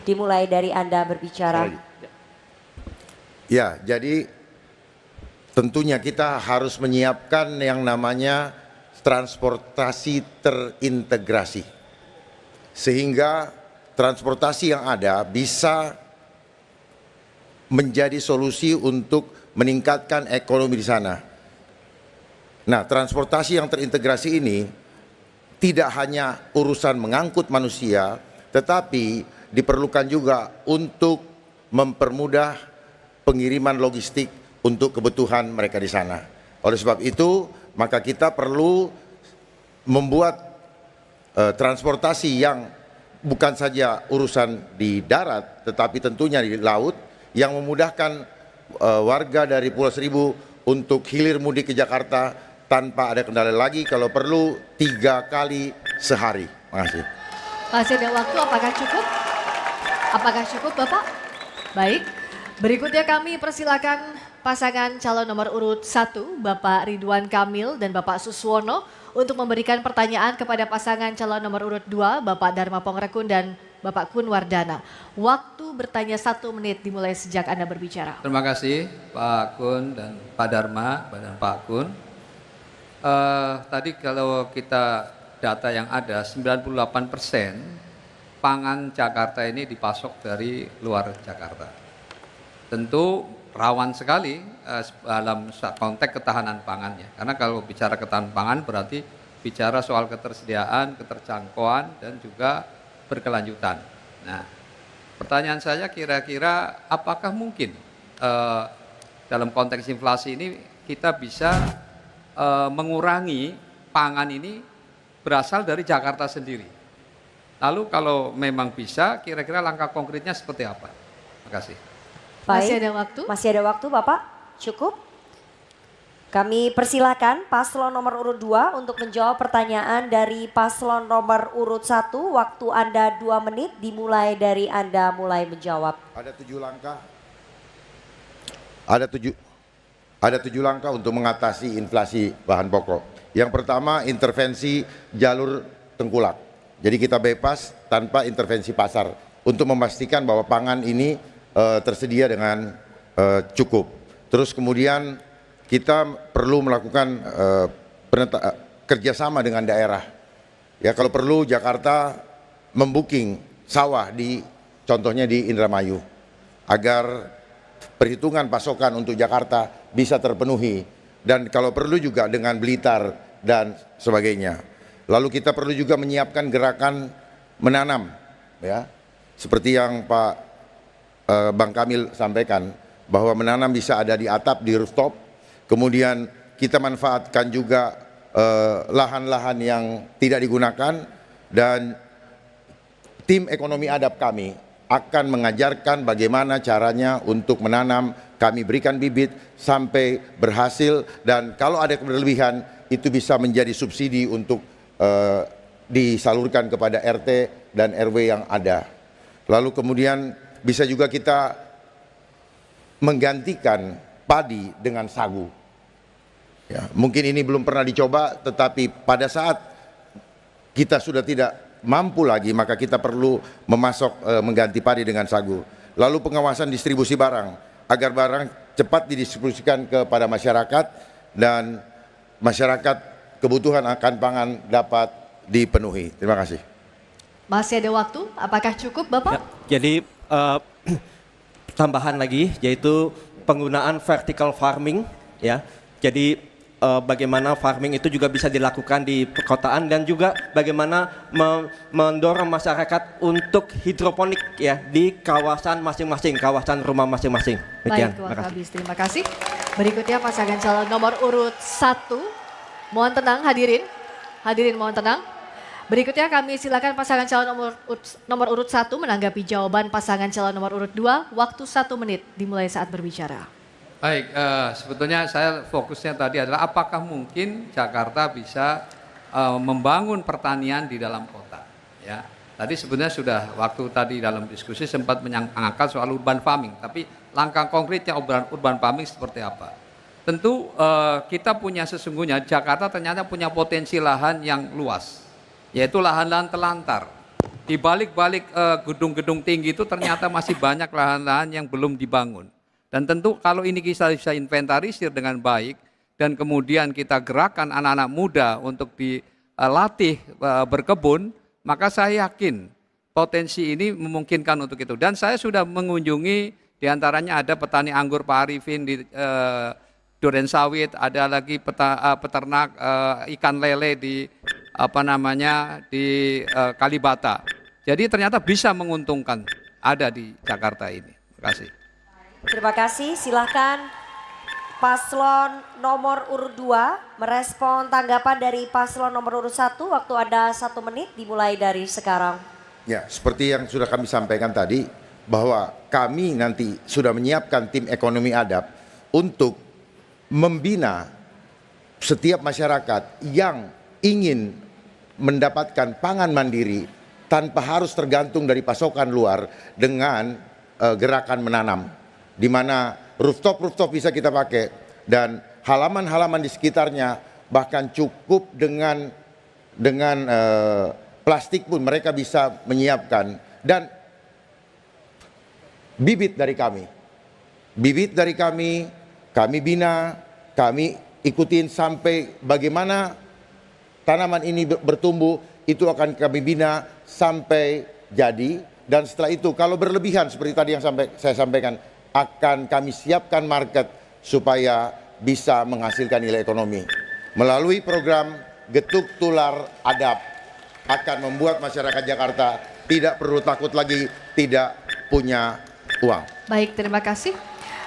dimulai dari Anda berbicara. Ya, jadi tentunya kita harus menyiapkan yang namanya transportasi terintegrasi. Sehingga transportasi yang ada bisa menjadi solusi untuk meningkatkan ekonomi di sana. Nah, transportasi yang terintegrasi ini tidak hanya urusan mengangkut manusia, tetapi diperlukan juga untuk mempermudah pengiriman logistik untuk kebutuhan mereka di sana. Oleh sebab itu, maka kita perlu membuat transportasi yang bukan saja urusan di darat, tetapi tentunya di laut, yang memudahkan warga dari Pulau Seribu untuk hilir mudik ke Jakarta tanpa ada kendala lagi, kalau perlu 3 kali sehari. Terima kasih. Masih ada waktu, apakah cukup? Apakah cukup Bapak? Baik, berikutnya kami persilakan pasangan calon nomor urut 1, Bapak Ridwan Kamil dan Bapak Suswono untuk memberikan pertanyaan kepada pasangan calon nomor urut 2, Bapak Dharma Pongrekun dan Bapak Kun Wardana. Waktu bertanya 1 menit dimulai sejak Anda berbicara. Terima kasih Pak Kun dan Pak Dharma dan Pak Kun. Tadi kalau kita data yang ada 98% pangan Jakarta ini dipasok dari luar Jakarta. Tentu rawan sekali dalam konteks ketahanan pangannya. Karena kalau bicara ketahanan pangan berarti bicara soal ketersediaan, keterjangkauan dan juga berkelanjutan. Nah, pertanyaan saya kira-kira apakah mungkin dalam konteks inflasi ini kita bisa mengurangi pangan ini berasal dari Jakarta sendiri. Lalu kalau memang bisa, kira-kira langkah konkretnya seperti apa? Terima kasih. Masih ada waktu? Masih ada waktu Bapak? Cukup? Kami persilakan paslon nomor urut 2 untuk menjawab pertanyaan dari paslon nomor urut 1. Waktu Anda 2 menit dimulai dari Anda mulai menjawab. Ada 7 langkah. Ada 7 langkah untuk mengatasi inflasi bahan pokok. Yang pertama, intervensi jalur tengkulak. Jadi kita bebas tanpa intervensi pasar untuk memastikan bahwa pangan ini tersedia dengan cukup. Terus kemudian kita perlu melakukan kerjasama dengan daerah. Ya, kalau perlu Jakarta membooking sawah contohnya di Indramayu agar perhitungan pasokan untuk Jakarta bisa terpenuhi, dan kalau perlu juga dengan Blitar dan sebagainya. Lalu kita perlu juga menyiapkan gerakan menanam, ya, seperti yang Pak Bang Kamil sampaikan, bahwa menanam bisa ada di atap, di rooftop. Kemudian kita manfaatkan juga lahan-lahan yang tidak digunakan, dan tim ekonomi adab kami akan mengajarkan bagaimana caranya untuk menanam. Kami berikan bibit sampai berhasil, dan kalau ada kelebihan itu bisa menjadi subsidi untuk disalurkan kepada RT dan RW yang ada. Lalu kemudian bisa juga kita menggantikan padi dengan sagu. Ya, mungkin ini belum pernah dicoba, tetapi pada saat kita sudah tidak mampu lagi, maka kita perlu mengganti padi dengan sagu. Lalu pengawasan distribusi barang, agar barang cepat didistribusikan kepada masyarakat dan masyarakat kebutuhan akan pangan dapat dipenuhi. Terima kasih. Masih ada waktu, apakah cukup Bapak? Ya, jadi tambahan lagi yaitu penggunaan vertical farming, ya. Jadi bagaimana farming itu juga bisa dilakukan di perkotaan, dan juga bagaimana mendorong masyarakat untuk hidroponik, ya, di kawasan masing-masing, kawasan rumah masing-masing. Baik, waktu habis. Terima kasih. Berikutnya pasangan calon nomor urut 1. Mohon tenang hadirin. Hadirin mohon tenang. Berikutnya kami silakan pasangan calon nomor urut 1 menanggapi jawaban pasangan calon nomor urut 2. Waktu 1 menit dimulai saat berbicara. Baik, sebetulnya saya fokusnya tadi adalah apakah mungkin Jakarta bisa membangun pertanian di dalam kota. Ya, tadi sebenarnya sudah waktu tadi dalam diskusi sempat mengangkat soal urban farming, tapi langkah konkretnya urban farming seperti apa? Tentu kita punya sesungguhnya Jakarta ternyata punya potensi lahan yang luas, yaitu lahan-lahan telantar di balik-balik gedung-gedung tinggi itu ternyata masih banyak lahan-lahan yang belum dibangun. Dan tentu kalau ini kita bisa inventarisir dengan baik dan kemudian kita gerakkan anak-anak muda untuk dilatih berkebun, maka saya yakin potensi ini memungkinkan untuk itu. Dan saya sudah mengunjungi diantaranya ada petani anggur Pak Arifin di Durensawit, ada lagi peternak ikan lele di di Kalibata. Jadi ternyata bisa menguntungkan ada di Jakarta ini. Terima kasih. Terima kasih, silahkan paslon nomor urut 2 merespon tanggapan dari paslon nomor urut 1. Waktu Anda 1 menit dimulai dari sekarang. Ya, seperti yang sudah kami sampaikan tadi, bahwa kami nanti sudah menyiapkan tim ekonomi adab untuk membina setiap masyarakat yang ingin mendapatkan pangan mandiri tanpa harus tergantung dari pasokan luar dengan gerakan menanam, di mana rooftop bisa kita pakai dan halaman-halaman di sekitarnya bahkan cukup dengan plastik pun mereka bisa menyiapkan. Dan bibit dari kami bina, kami ikutin sampai bagaimana tanaman ini bertumbuh, itu akan kami bina sampai jadi. Dan setelah itu kalau berlebihan seperti tadi yang saya sampaikan, akan kami siapkan market supaya bisa menghasilkan nilai ekonomi. Melalui program Getuk Tular Adab akan membuat masyarakat Jakarta tidak perlu takut lagi tidak punya uang. Baik, terima kasih.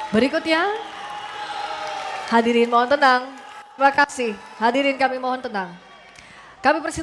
Berikutnya, hadirin mohon tenang. Terima kasih. Hadirin kami mohon tenang. Kami persilakan.